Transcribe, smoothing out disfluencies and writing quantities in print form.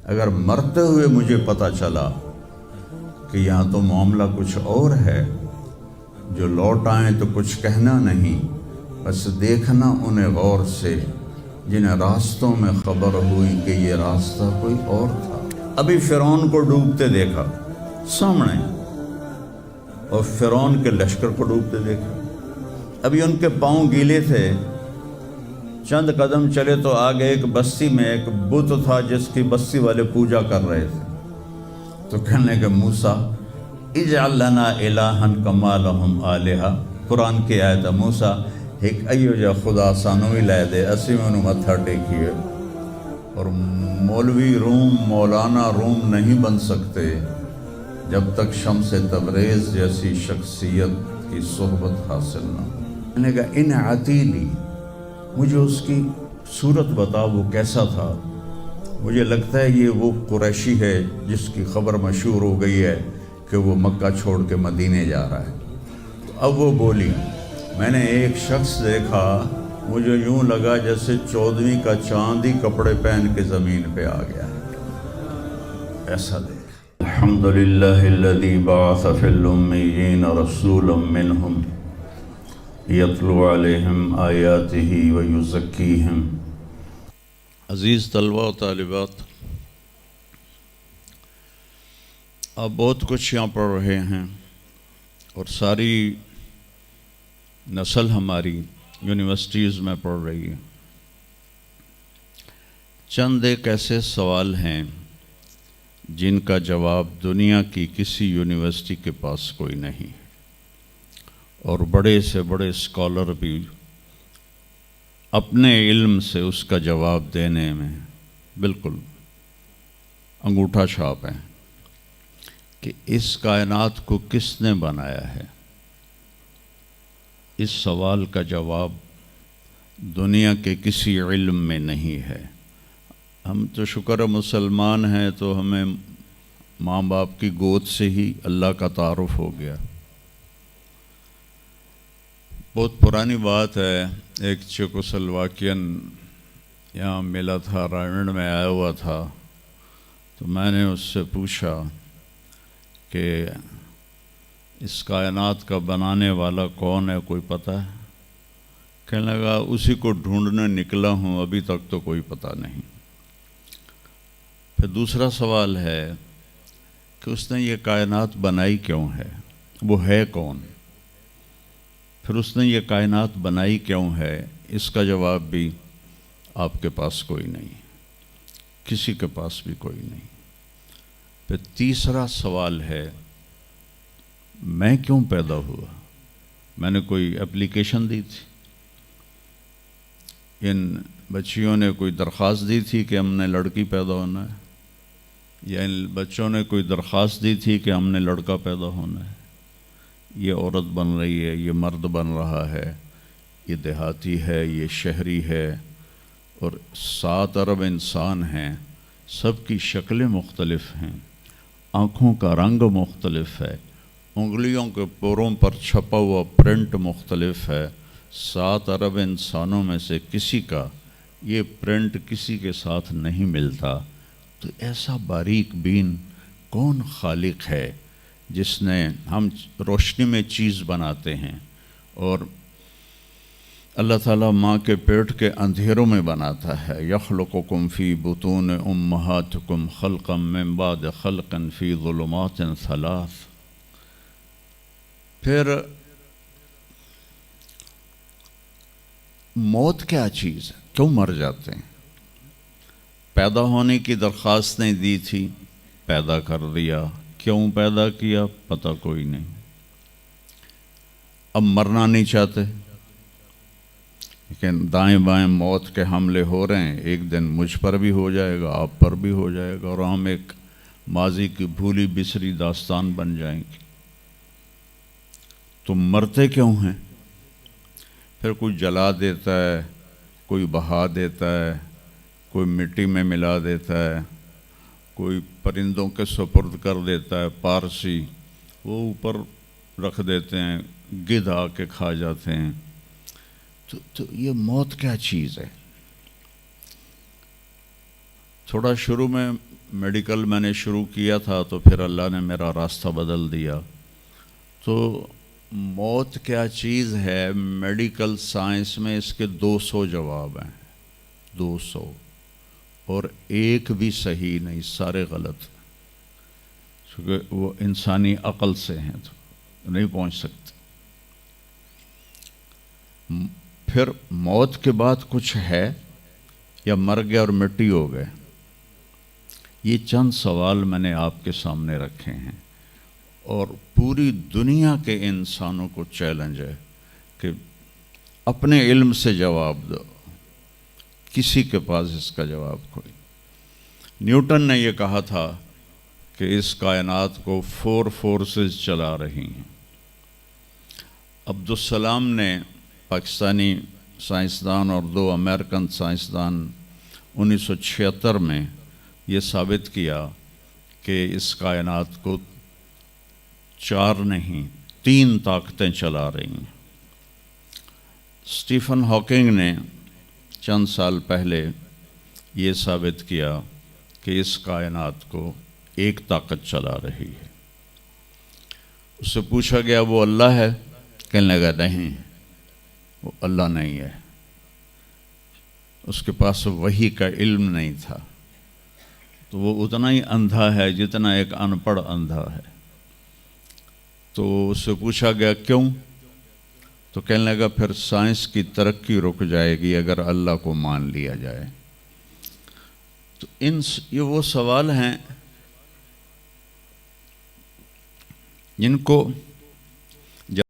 اگر مرتے ہوئے مجھے پتہ چلا کہ یہاں تو معاملہ کچھ اور ہے، جو لوٹ آئیں تو کچھ کہنا نہیں، بس دیکھنا انہیں غور سے جنہیں راستوں میں خبر ہوئی کہ یہ راستہ کوئی اور تھا۔ ابھی فرعون کو ڈوبتے دیکھا سامنے، اور فرعون کے لشکر کو ڈوبتے دیکھا۔ ابھی ان کے پاؤں گیلے تھے، چند قدم چلے تو آگے ایک بستی میں ایک بت تھا جس کی بستی والے پوجا کر رہے تھے، تو کہنے کہ موسیٰ اجعل لنا الہا کما لہم آلہہ، قرآن کی آیت ہے، موسیٰ ایک ایو جا خدا سانو ہی لے دے، اسی میں انہوں متھا ٹیکیے۔ اور مولوی روم، مولانا روم نہیں بن سکتے جب تک شمس تبریز جیسی شخصیت کی صحبت حاصل نہ ہو۔ میں نے کہا ان عتیلی، مجھے اس کی صورت بتا، وہ کیسا تھا؟ مجھے لگتا ہے یہ وہ قریشی ہے جس کی خبر مشہور ہو گئی ہے کہ وہ مکہ چھوڑ کے مدینے جا رہا ہے۔ تو اب وہ بولی، میں نے ایک شخص دیکھا، مجھے یوں لگا جیسے 14ویں کا چاند ہی کپڑے پہن کے زمین پہ آ گیا ہے، ایسا دیکھ۔ الحمدللہ الذی بعث فی الامیین رسولا منہم یتلو علیہم آیاتہ ویزکیہم۔ عزیز طلبہ و طالبات، آپ بہت کچھ یہاں پڑھ رہے ہیں، اور ساری نسل ہماری یونیورسٹیز میں پڑھ رہی ہے۔ چند ایک ایسے سوال ہیں جن کا جواب دنیا کی کسی یونیورسٹی کے پاس کوئی نہیں، اور بڑے سے بڑے اسکالر بھی اپنے علم سے اس کا جواب دینے میں بالکل انگوٹھا چھاپ ہیں کہ اس کائنات کو کس نے بنایا ہے۔ اس سوال کا جواب دنیا کے کسی علم میں نہیں ہے۔ ہم تو شکر مسلمان ہیں تو ہمیں ماں باپ کی گود سے ہی اللہ کا تعارف ہو گیا۔ بہت پرانی بات ہے، ایک چیکوسلواکین یہاں ملا تھا، رائمنڈ میں آیا ہوا تھا، تو میں نے اس سے پوچھا کہ اس کائنات کا بنانے والا کون ہے، کوئی پتہ ہے؟ کہنے لگا اسی کو ڈھونڈنے نکلا ہوں، ابھی تک تو کوئی پتہ نہیں۔ پھر دوسرا سوال ہے کہ اس نے یہ کائنات بنائی کیوں ہے، وہ ہے کون؟ پھر اس نے یہ کائنات بنائی کیوں ہے، اس کا جواب بھی آپ کے پاس کوئی نہیں، کسی کے پاس بھی کوئی نہیں۔ پھر تیسرا سوال ہے میں کیوں پیدا ہوا؟ میں نے کوئی اپلیکیشن دی تھی؟ ان بچیوں نے کوئی درخواست دی تھی کہ ہم نے لڑکی پیدا ہونا ہے؟ یا ان بچوں نے کوئی درخواست دی تھی کہ ہم نے لڑکا پیدا ہونا ہے؟ یہ عورت بن رہی ہے، یہ مرد بن رہا ہے، یہ دیہاتی ہے، یہ شہری ہے، اور 7 ارب انسان ہیں، سب کی شکلیں مختلف ہیں، آنکھوں کا رنگ مختلف ہے، انگلیوں کے پوروں پر چھپا ہوا پرنٹ مختلف ہے۔ 7 ارب انسانوں میں سے کسی کا یہ پرنٹ کسی کے ساتھ نہیں ملتا۔ تو ایسا باریک بین کون خالق ہے جس نے، ہم روشنی میں چیز بناتے ہیں اور اللہ تعالیٰ ماں کے پیٹ کے اندھیروں میں بناتا ہے۔ یخلقکم فی بطون امہاتکم خلقا من بعد خلق فی ظلمات 3۔ پھر موت کیا چیز ہے، کیوں مر جاتے ہیں؟ پیدا ہونے کی درخواست نہیں دی تھی، پیدا کر دیا، کیوں پیدا کیا پتہ کوئی نہیں۔ اب مرنا نہیں چاہتے، لیکن دائیں بائیں موت کے حملے ہو رہے ہیں، ایک دن مجھ پر بھی ہو جائے گا، آپ پر بھی ہو جائے گا، اور ہم ایک ماضی کی بھولی بسری داستان بن جائیں گے۔ تم مرتے کیوں ہیں؟ پھر کوئی جلا دیتا ہے، کوئی بہا دیتا ہے، کوئی مٹی میں ملا دیتا ہے، کوئی پرندوں کے سپرد کر دیتا ہے، پارسی وہ اوپر رکھ دیتے ہیں، گدھ آ کے کھا جاتے ہیں۔ تو یہ موت کیا چیز ہے؟ تھوڑا شروع میں میڈیکل میں نے شروع کیا تھا تو پھر اللہ نے میرا راستہ بدل دیا. تو موت کیا چیز ہے، میڈیکل سائنس میں اس کے 200 جواب ہیں، 200، اور ایک بھی صحیح نہیں، سارے غلط، کیونکہ وہ انسانی عقل سے ہیں تو نہیں پہنچ سکتے. پھر موت کے بعد کچھ ہے یا مر گئے اور مٹی ہو گئے؟ یہ چند سوال میں نے آپ کے سامنے رکھے ہیں، اور پوری دنیا کے انسانوں کو چیلنج ہے کہ اپنے علم سے جواب دو. کسی کے پاس اس کا جواب کوئی. نیوٹن نے یہ کہا تھا کہ اس کائنات کو 4 فورسز چلا رہی ہیں. عبدالسلام نے، پاکستانی سائنسدان اور 2 امریکن سائنسدان، 1976 میں یہ ثابت کیا کہ اس کائنات کو 4 نہیں 3 طاقتیں چلا رہی ہیں. اسٹیفن ہاکنگ نے چند سال پہلے یہ ثابت کیا کہ اس کائنات کو ایک طاقت چلا رہی ہے. اس سے پوچھا گیا وہ اللہ ہے؟ کہنے لگا نہیں، وہ اللہ نہیں ہے، اس کے پاس وحی کا علم نہیں تھا. تو وہ اتنا ہی اندھا ہے جتنا ایک ان پڑھ اندھا ہے. تو اس سے پوچھا گیا کیوں؟ تو کہنے لگا پھر سائنس کی ترقی رک جائے گی اگر اللہ کو مان لیا جائے. تو یہ وہ سوال ہیں جن کو